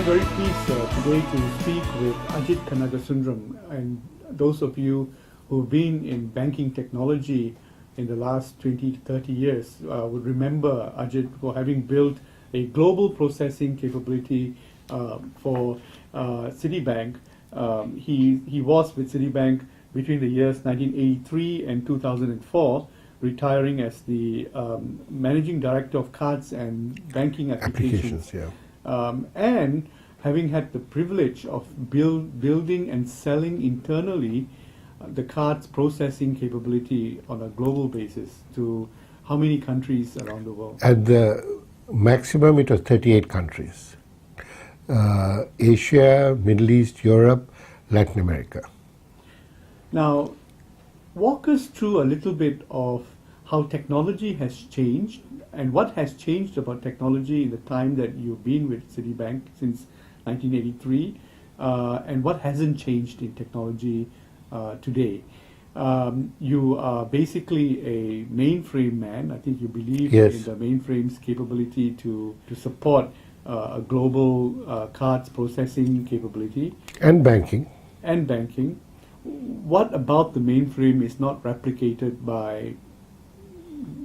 very pleased today to speak with Ajit Kanagasundram, and those of you who've been in banking technology in the last 20 to 30 years would remember Ajit for having built a global processing capability for Citibank. He was with Citibank between the years 1983 and 2004, retiring as the managing director of cards and banking applications. And having had the privilege of building and selling internally the cards processing capability on a global basis to how many countries around the world? At the maximum, it was 38 countries. Asia, Middle East, Europe, Latin America. Now, walk us through a little bit of how technology has changed and what has changed about technology in the time that you've been with Citibank since 1983, and what hasn't changed in technology today. You are basically a mainframe man. I think you believe in the mainframe's capability to support a global cards processing capability. And banking. And banking. What about the mainframe is not replicated by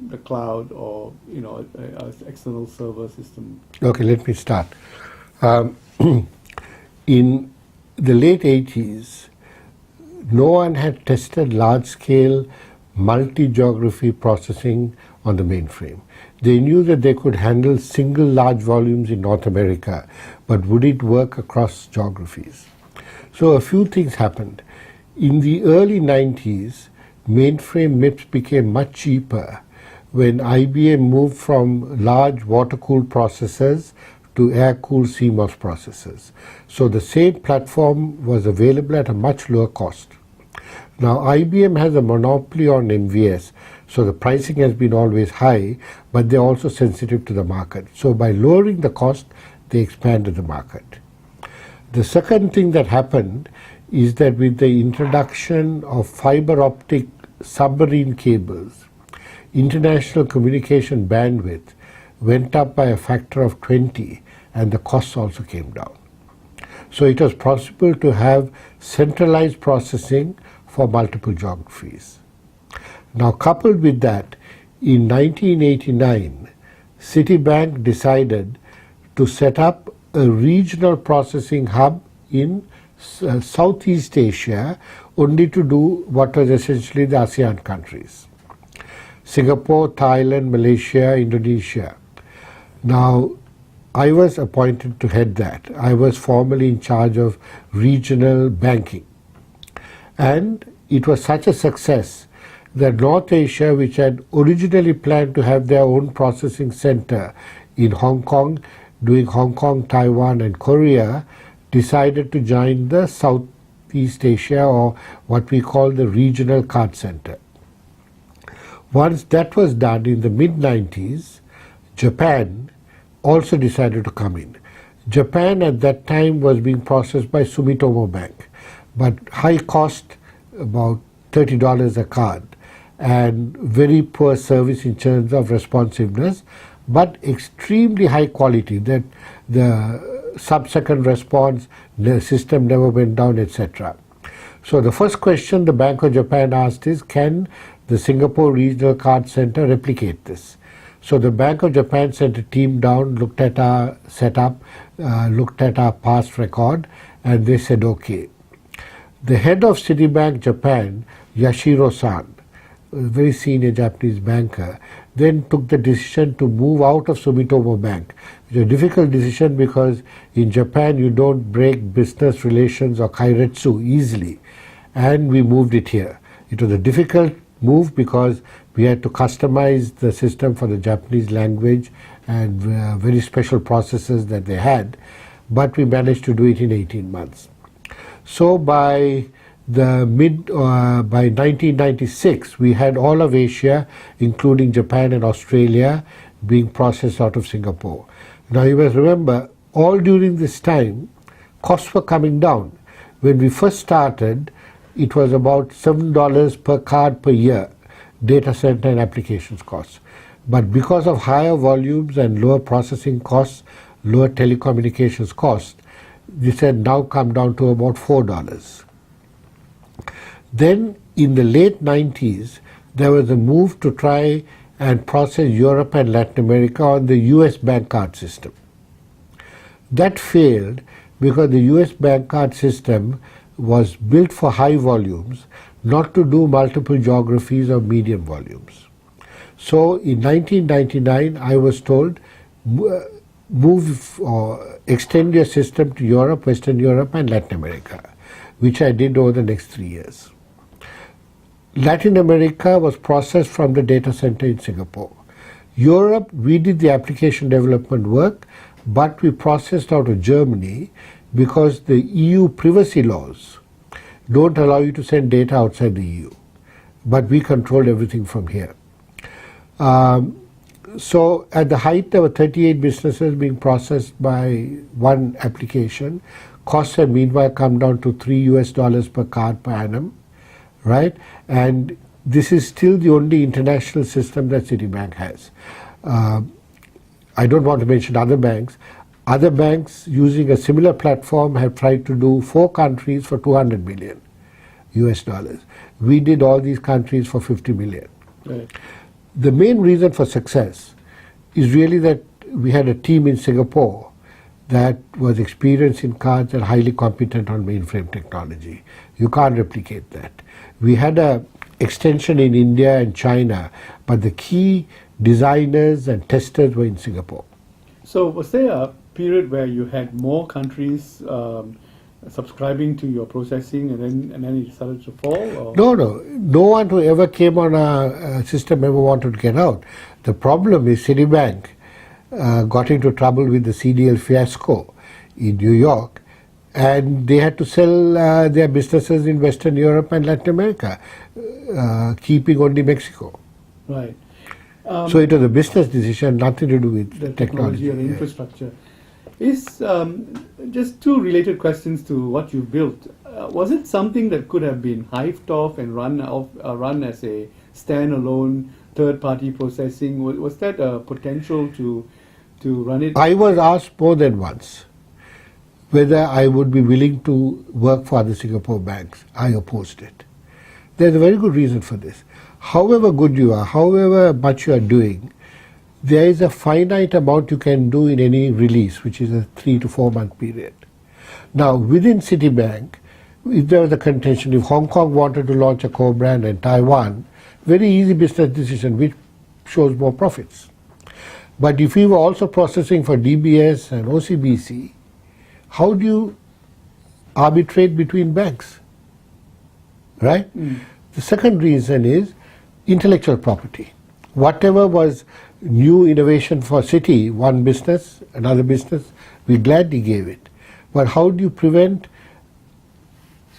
the cloud or an external server system? Okay, let me start. In the late 80s, no one had tested large-scale multi-geography processing on the mainframe. They knew that they could handle single large volumes in North America, but would it work across geographies? So a few things happened. In the early 90s, mainframe MIPS became much cheaper when IBM moved from large water-cooled processors to air-cooled CMOS processors. So the same platform was available at a much lower cost. Now IBM has a monopoly on MVS, so the pricing has been always high, but they're also sensitive to the market. So by lowering the cost, they expanded the market. The second thing that happened is that with the introduction of fiber optic submarine cables, international communication bandwidth went up by a factor of 20, and the costs also came down. So it was possible to have centralized processing for multiple geographies. Now, coupled with that, in 1989, Citibank decided to set up a regional processing hub in Southeast Asia, only to do what was essentially the ASEAN countries: Singapore, Thailand, Malaysia, Indonesia. Now, I was appointed to head that. I was formally in charge of regional banking. And it was such a success that North Asia, which had originally planned to have their own processing center in Hong Kong, doing Hong Kong, Taiwan, and Korea, decided to join the Southeast Asia, or what we call the Regional Card Center. Once that was done in the mid-90s, Japan also decided to come in. Japan at that time was being processed by Sumitomo Bank, but high cost, about $30 a card, and very poor service in terms of responsiveness, but extremely high quality, that the sub-second response, the system never went down, etc. So the first question the Bank of Japan asked is, can the Singapore Regional Card Center replicate this? So the Bank of Japan sent a team down, looked at our setup, looked at our past record, and they said okay. The head of Citibank Japan, Yashiro-san, a very senior Japanese banker, then took the decision to move out of Sumitomo Bank. It's a difficult decision because in Japan you don't break business relations or kairetsu easily, and we moved it here. It was a difficult move because we had to customize the system for the Japanese language and very special processes that they had, but we managed to do it in 18 months. So by 1996, we had all of Asia, including Japan and Australia, being processed out of Singapore. Now you must remember, all during this time, costs were coming down. When we first started, it was about $7 per card per year, data center and applications costs. But because of higher volumes and lower processing costs, lower telecommunications costs, They said now come down to about $4. Then in the late 90s, there was a move to try and process Europe and Latin America on the US bank card system. That failed because the US bank card system was built for high volumes, not to do multiple geographies or medium volumes. So in 1999, I was told, move or extend your system to Europe, Western Europe and Latin America, which I did over the next 3 years. Latin America was processed from the data center in Singapore. Europe, we did the application development work, but we processed out of Germany because the EU privacy laws don't allow you to send data outside the EU. But we controlled everything from here. So at the height, there were 38 businesses being processed by one application. Costs have meanwhile come down to $3 per card per annum, right? And this is still the only international system that Citibank has. I don't want to mention other banks. Other banks using a similar platform have tried to do 4 countries for $200 million. We did all these countries for 50 million. Right. The main reason for success is really that we had a team in Singapore that was experienced in cards and highly competent on mainframe technology. You can't replicate that. We had a extension in India and China, but the key designers and testers were in Singapore. So was there a period where you had more countries subscribing to your processing and then it started to fall? Or? No one who ever came on a system ever wanted to get out. The problem is Citibank got into trouble with the CDL fiasco in New York, and they had to sell their businesses in Western Europe and Latin America, keeping only Mexico. Right. So it was a business decision, nothing to do with the technology or the infrastructure. Is just 2 related questions to what you built. Was it something that could have been hived off and run as a standalone third-party processing? Was that a potential to run it? I was asked more than once whether I would be willing to work for other Singapore banks. I opposed it. There's a very good reason for this. However good you are, however much you are doing, there is a finite amount you can do in any release, which is a 3 to 4 month period. Now, within Citibank, if there was a contention, if Hong Kong wanted to launch a co-brand and Taiwan, very easy business decision, which shows more profits. But if we were also processing for DBS and OCBC, how do you arbitrate between banks? Right? The second reason is intellectual property. Whatever was new innovation for Citi, one business, another business, we gladly gave it. But how do you prevent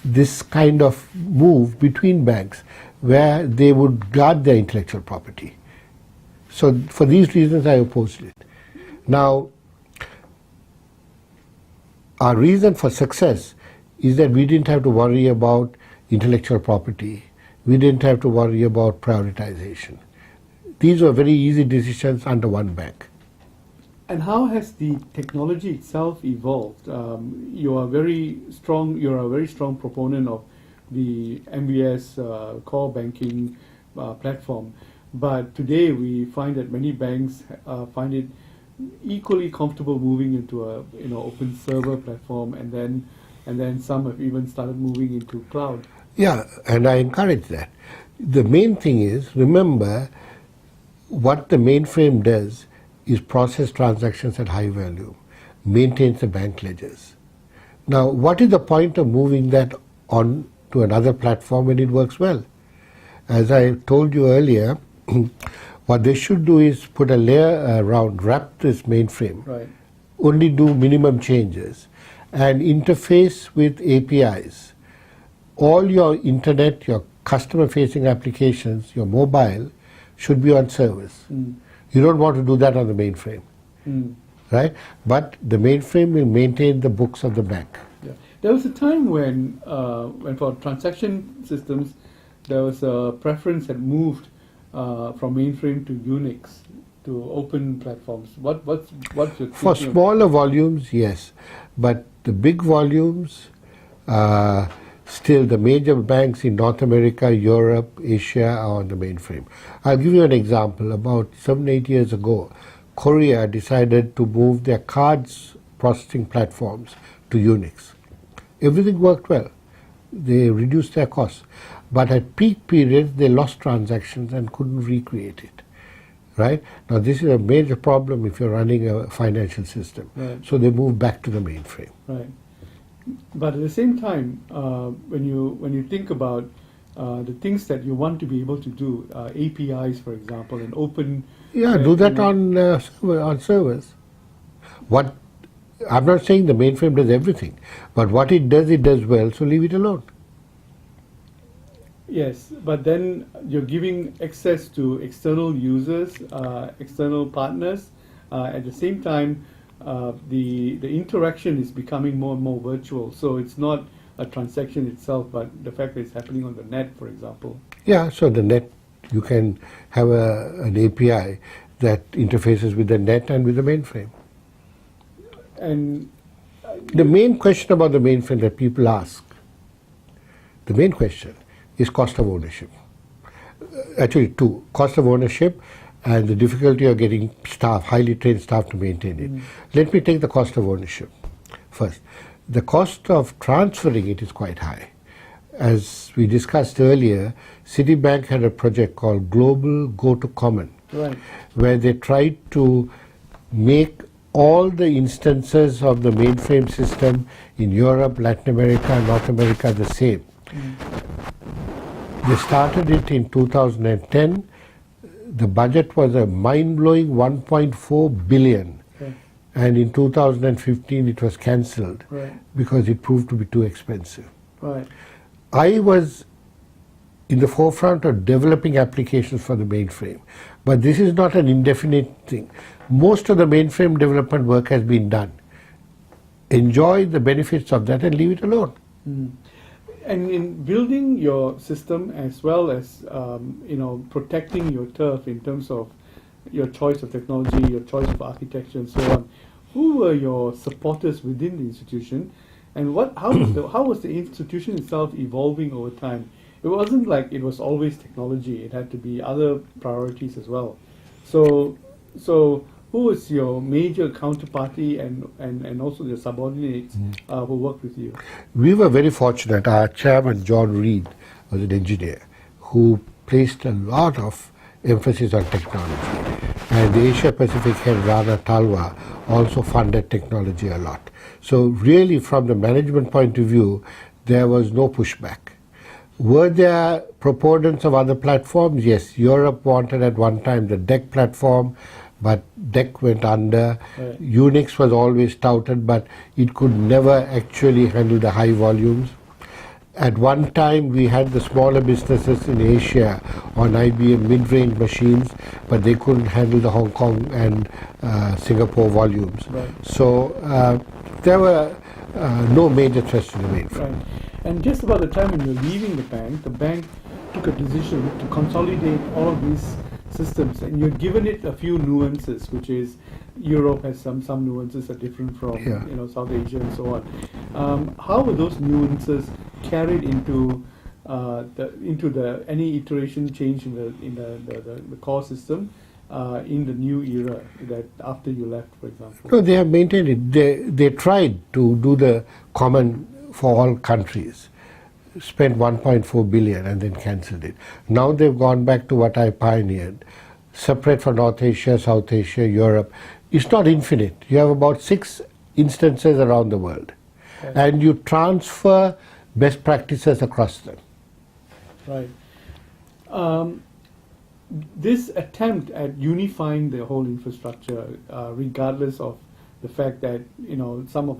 this kind of move between banks where they would guard their intellectual property? So for these reasons I opposed it. Now, our reason for success is that we didn't have to worry about intellectual property. We didn't have to worry about prioritization. These were very easy decisions under one bank. And how has the technology itself evolved? You are a very strong proponent of the MBS core banking platform. But today we find that many banks find it equally comfortable moving into a open server platform, and then some have even started moving into cloud. Yeah, and I encourage that. The main thing is, remember, what the mainframe does is process transactions at high value, maintains the bank ledgers. Now, what is the point of moving that on to another platform when it works well? As I told you earlier, what they should do is put a layer around, wrap this mainframe, Right. only do minimum changes, and interface with APIs. All your internet, your customer-facing applications, your mobile, should be on servers. You don't want to do that on the mainframe, right? But the mainframe will maintain the books of the bank. Yeah. There was a time when for transaction systems, there was a preference that moved from mainframe to Unix. to open platforms? What's your For thinking of- smaller volumes, yes, but the big volumes, still the major banks in North America, Europe, Asia are on the mainframe. I'll give you an example. About 7-8 years ago, Korea decided to move their cards processing platforms to Unix. Everything worked well. They reduced their costs. But at peak periods, they lost transactions and couldn't recreate it. Right? Now, this is a major problem if you're running a financial system. Right. So they moved back to the mainframe. Right. But at the same time, when you think about the things that you want to be able to do, APIs, for example, and open. Yeah, do that on servers. What I'm not saying the mainframe does everything, but what it does well. So leave it alone. Yes, but then you're giving access to external users, external partners. At the same time, the interaction is becoming more and more virtual. So it's not a transaction itself, but the fact that it's happening on the net, for example. Yeah, so the net, you can have an API that interfaces with the net and with the mainframe. And The main question about the mainframe that people ask, the main question is cost of ownership. Actually, two: cost of ownership and the difficulty of getting staff, highly trained staff to maintain it. Let me take the cost of ownership first. The cost of transferring it is quite high. As we discussed earlier, Citibank had a project called Global Go to Common, right, where they tried to make all the instances of the mainframe system in Europe, Latin America, North America the same. They started it in 2010. The budget was a mind-blowing 1.4 billion. okay, And in 2015 it was cancelled right, because it proved to be too expensive. right, I was in the forefront of developing applications for the mainframe, but this is not an indefinite thing. Most of the mainframe development work has been done. Enjoy the benefits of that and leave it alone. And in building your system as well as protecting your turf in terms of your choice of technology, your choice of architecture, and so on, who were your supporters within the institution, and how was the institution itself evolving over time? It wasn't like it was always technology; it had to be other priorities as well. So who was your major counterparty and also your subordinates who worked with you? We were very fortunate. Our chairman, John Reed, was an engineer who placed a lot of emphasis on technology. And the Asia Pacific head, Rana Talwa, also funded technology a lot. So really, from the management point of view, there was no pushback. Were there proponents of other platforms? Yes, Europe wanted at one time the DEC platform, but DEC went under. Right. Unix was always touted, but it could never actually handle the high volumes. At one time, we had the smaller businesses in Asia on IBM mid-range machines, but they couldn't handle the Hong Kong and Singapore volumes. Right. So there were no major threats to the mainframe. Right. And just about the time when you're leaving the bank took a decision to consolidate all of these systems, and you're given it a few nuances, which is Europe has some nuances are different from South Asia and so on. How were those nuances carried into any iteration change in the core system in the new era that after you left, for example? No, they have maintained it. They tried to do the common for all countries, spent 1.4 billion and then cancelled it. Now they've gone back to what I pioneered, separate for North Asia, South Asia, Europe. It's not infinite. You have about 6 instances around the world. Okay. And you transfer best practices across them. Right. This attempt at unifying the whole infrastructure, regardless of the fact that some of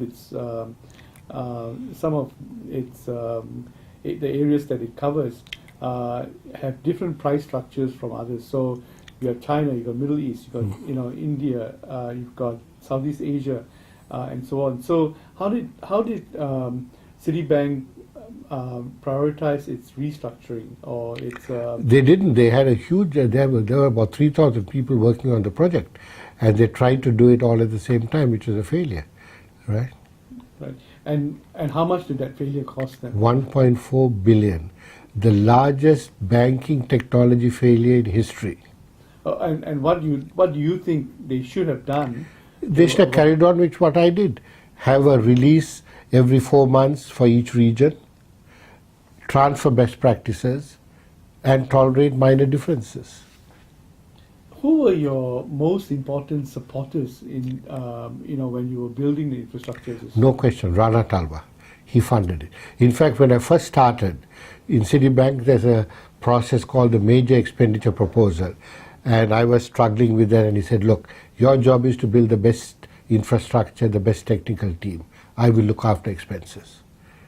the areas that it covers have different price structures from others. So you have China, you've got Middle East, you've got India, you've got Southeast Asia, and so on. So how did Citibank prioritize its restructuring or its? They didn't. They had a huge. There were about 3,000 people working on the project, and they tried to do it all at the same time, which was a failure, right? Right. And how much did that failure cost them? 1.4 billion, the largest banking technology failure in history. And what do you think they should have done? They should have carried on with what I did. Have a release every 4 months for each region, transfer best practices, and tolerate minor differences. Who were your most important supporters in, when you were building the infrastructure? No question, Rana Talva. He funded it. In fact, when I first started in Citibank, there's a process called the Major Expenditure Proposal. And I was struggling with that, and he said, look, your job is to build the best infrastructure, the best technical team. I will look after expenses.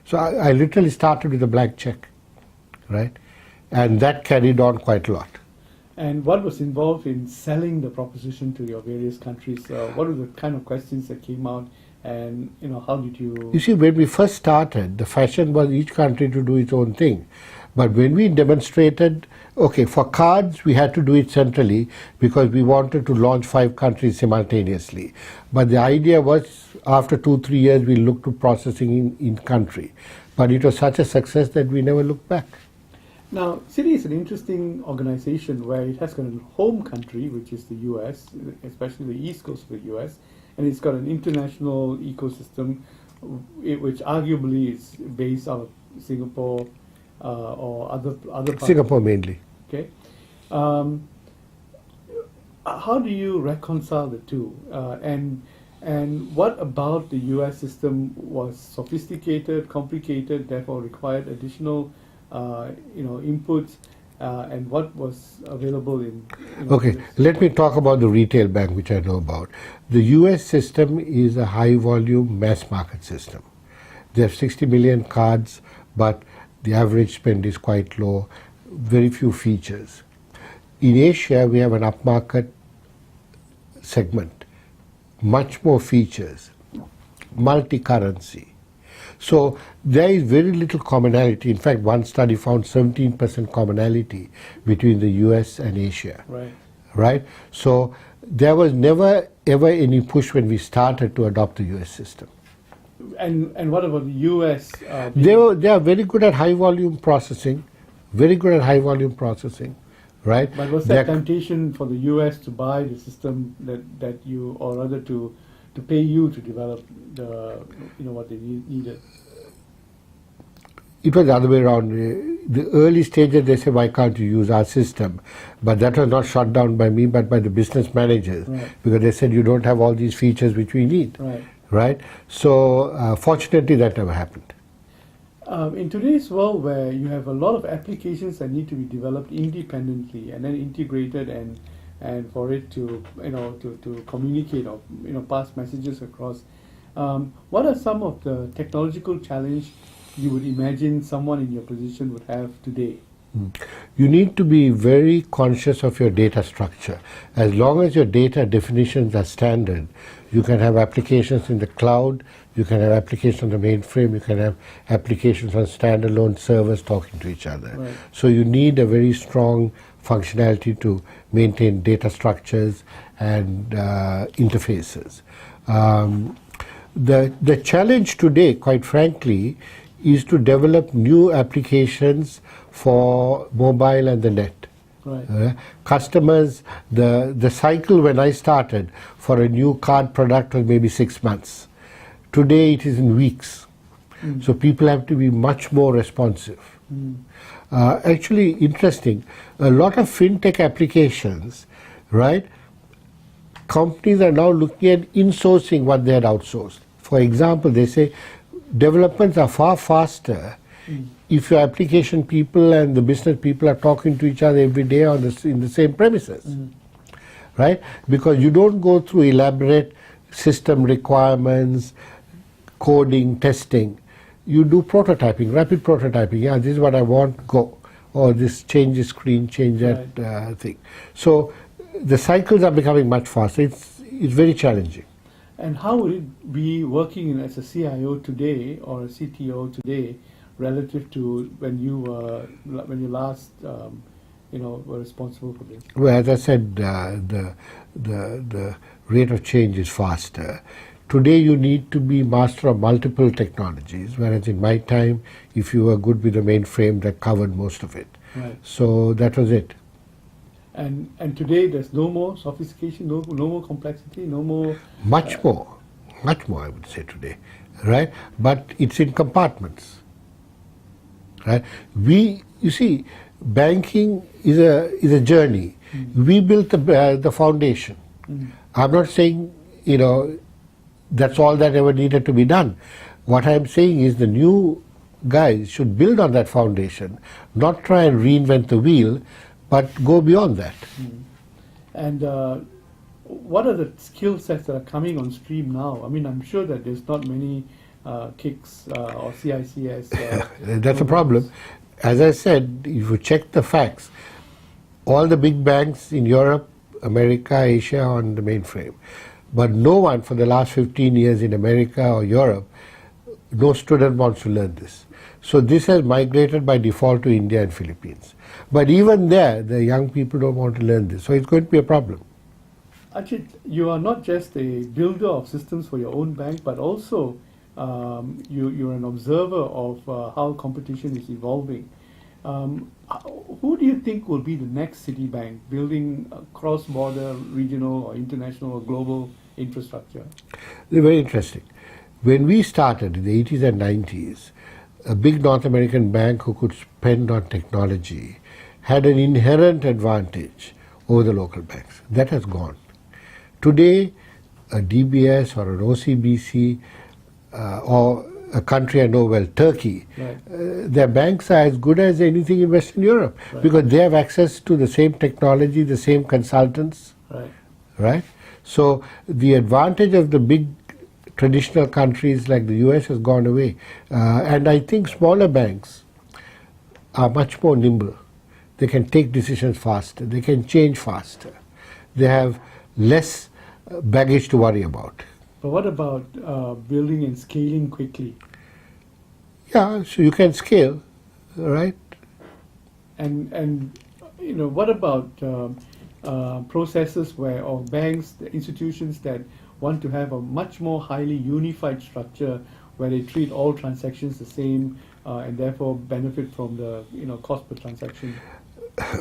So I literally started with a blank check, right? And that carried on quite a lot. And what was involved in selling the proposition to your various countries? What were the kind of questions that came out, and how did you? You see, when we first started, the fashion was each country to do its own thing. But when we demonstrated, okay, for cards we had to do it centrally because we wanted to launch 5 countries simultaneously. But the idea was after 2-3 years we looked to processing in country. But it was such a success that we never looked back. Now, Citi is an interesting organization where it has got a home country, which is the US, especially the east coast of the US, and it's got an international ecosystem, which arguably is based out of Singapore or other parts. Singapore mainly. Okay. How do you reconcile the two? And what about the US system was sophisticated, complicated, therefore required additional inputs, and what was available in? Okay, let me talk about the retail bank, which I know about. The US system is a high volume mass market system. They have 60 million cards, but the average spend is quite low, very few features. In Asia, we have an upmarket segment, much more features, multi-currency. So there is very little commonality. In fact, one study found 17% commonality between the US and Asia. Right? So there was never ever any push when we started to adopt the US system. And what about the US? They are very good at high volume processing, right? But was there temptation for the US to buy the system that you, or rather to pay you to develop what they needed? It was the other way around. The early stages they said, why can't you use our system? But that was not shot down by me, but by the business managers, because they said you don't have all these features which we need. Right? So fortunately that never happened. In today's world, where you have a lot of applications that need to be developed independently and then integrated and for it to to communicate or pass messages across, what are some of the technological challenges you would imagine someone in your position would have today? You need to be very conscious of your data structure. As long as your data definitions are standard, you can have applications in the cloud, you can have applications on the mainframe, you can have applications on standalone servers talking to each other. So you need a very strong functionality to maintain data structures and interfaces. The challenge today, quite frankly, is to develop new applications for mobile and the net. Customers, the cycle when I started for a new card product was maybe 6 months. Today it is in weeks. So people have to be much more responsive. Actually interesting, a lot of fintech applications, right? Companies are now looking at insourcing what they had outsourced. For example, they say developments are far faster if your application people and the business people are talking to each other every day in the same premises, right? Because you don't go through elaborate system requirements, coding, testing. You do prototyping, rapid prototyping. Yeah, this is what I want, go. Or this change the screen, change that thing. So the cycles are becoming much faster. It's very challenging. And how would it be working as a CIO today or a CTO today relative to when you last were responsible for this? Well, as I said, the rate of change is faster. Today you need to be master of multiple technologies, whereas in my time, if you were good with the mainframe, that covered most of it. Right. So that was it. And today there's no more sophistication, no more complexity, no more... Much more, I would say today, right? But it's in compartments, right? You see, banking is a journey. We built the foundation. I'm not saying, that's all that ever needed to be done. What I'm saying is the new guys should build on that foundation, not try and reinvent the wheel, but go beyond that. And what are the skill sets that are coming on stream now? I mean, I'm sure that there's not many KICS or CICS. That's a problem. As I said, if you check the facts, all the big banks in Europe, America, Asia are on the mainframe. But no one for the last 15 years in America or Europe, no student wants to learn this. So this has migrated by default to India and Philippines. But even there, the young people don't want to learn this. So it's going to be a problem. Ajit, you are not just a builder of systems for your own bank, but also you're an observer of how competition is evolving. Who do you think will be the next Citibank, building a cross-border, regional or international or global infrastructure? They're very interesting. When we started in the 80s and 90s, a big North American bank who could spend on technology had an inherent advantage over the local banks. That has gone. Today, a DBS or an OCBC or a country I know well, Turkey, Right. Their banks are as good as anything in Western Europe, Right. because they have access to the same technology, the same consultants, Right. right? So the advantage of the big traditional countries like the US has gone away. And I think smaller banks are much more nimble. They can take decisions faster. They can change faster. They have less baggage to worry about. But what about building and scaling quickly? Yeah, so you can scale, right? And what about processes or banks, institutions that want to have a much more highly unified structure where they treat all transactions the same and therefore benefit from the cost per transaction?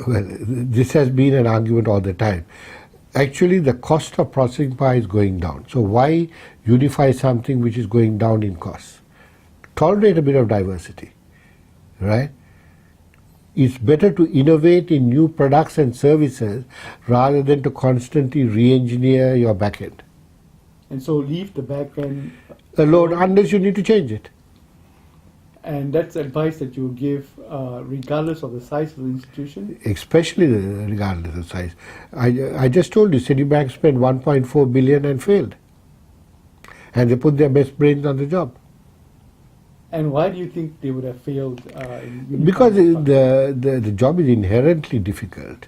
Well, this has been an argument all the time. Actually, the cost of processing power is going down. So why unify something which is going down in cost? Tolerate a bit of diversity, right? It's better to innovate in new products and services rather than to constantly re-engineer your backend. And so leave the back end Alone, unless you need to change it. And that's advice that you give regardless of the size of the institution? Especially regardless of size. I just told you, Citibank spent 1.4 billion and failed. And they put their best brains on the job. And why do you think they would have failed? Because the job is inherently difficult.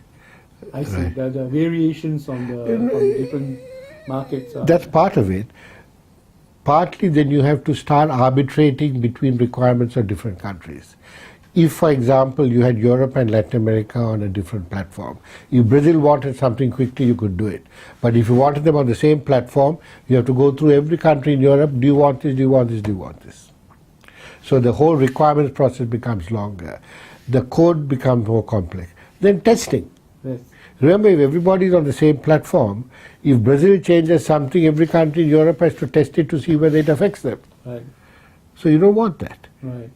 I see. Right. The variations on the different markets. That's part of it. Partly then you have to start arbitrating between requirements of different countries. If, for example, you had Europe and Latin America on a different platform, if Brazil wanted something quickly, you could do it. But if you wanted them on the same platform, you have to go through every country in Europe. Do you want this? Do you want this? Do you want this? So the whole requirements process becomes longer. The code becomes more complex. Then testing. Yes. Remember, if everybody is on the same platform, if Brazil changes something, every country in Europe has to test it to see whether it affects them. Right. So you don't want that. Right.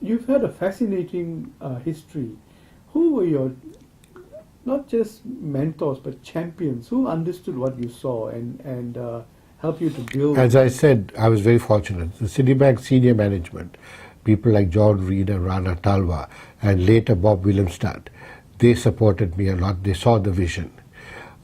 You've had a fascinating history. Who were your, not just mentors, but champions? Who understood what you saw and helped you to build? As I said, I was very fortunate. The Citibank senior management, people like John Reed and Rana Talva, and later Bob Willemstad, they supported me a lot. They saw the vision.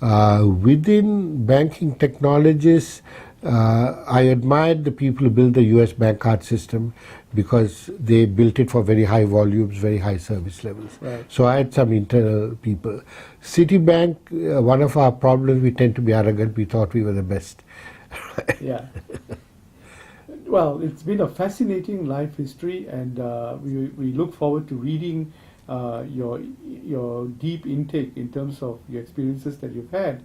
Within banking technologies, I admired the people who built the US bank card system because they built it for very high volumes, very high service levels. Right. So I had some internal people. Citibank, one of our problems, we tend to be arrogant. We thought we were the best. Yeah. Well, it's been a fascinating life history, and we look forward to reading your deep intake in terms of your experiences that you've had.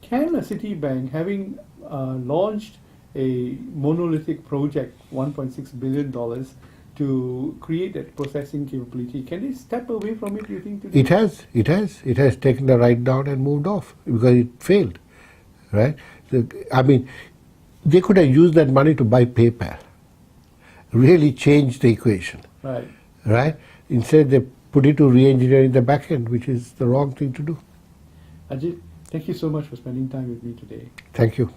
Can a Citibank, having launched a monolithic project, $1.6 billion, to create that processing capability, can they step away from it, you think, today? It has taken the right down and moved off because it failed, right? I mean, they could have used that money to buy PayPal, really change the equation, Right. right? Instead, they put it to re-engineering the back end, which is the wrong thing to do. Ajit, thank you so much for spending time with me today. Thank you.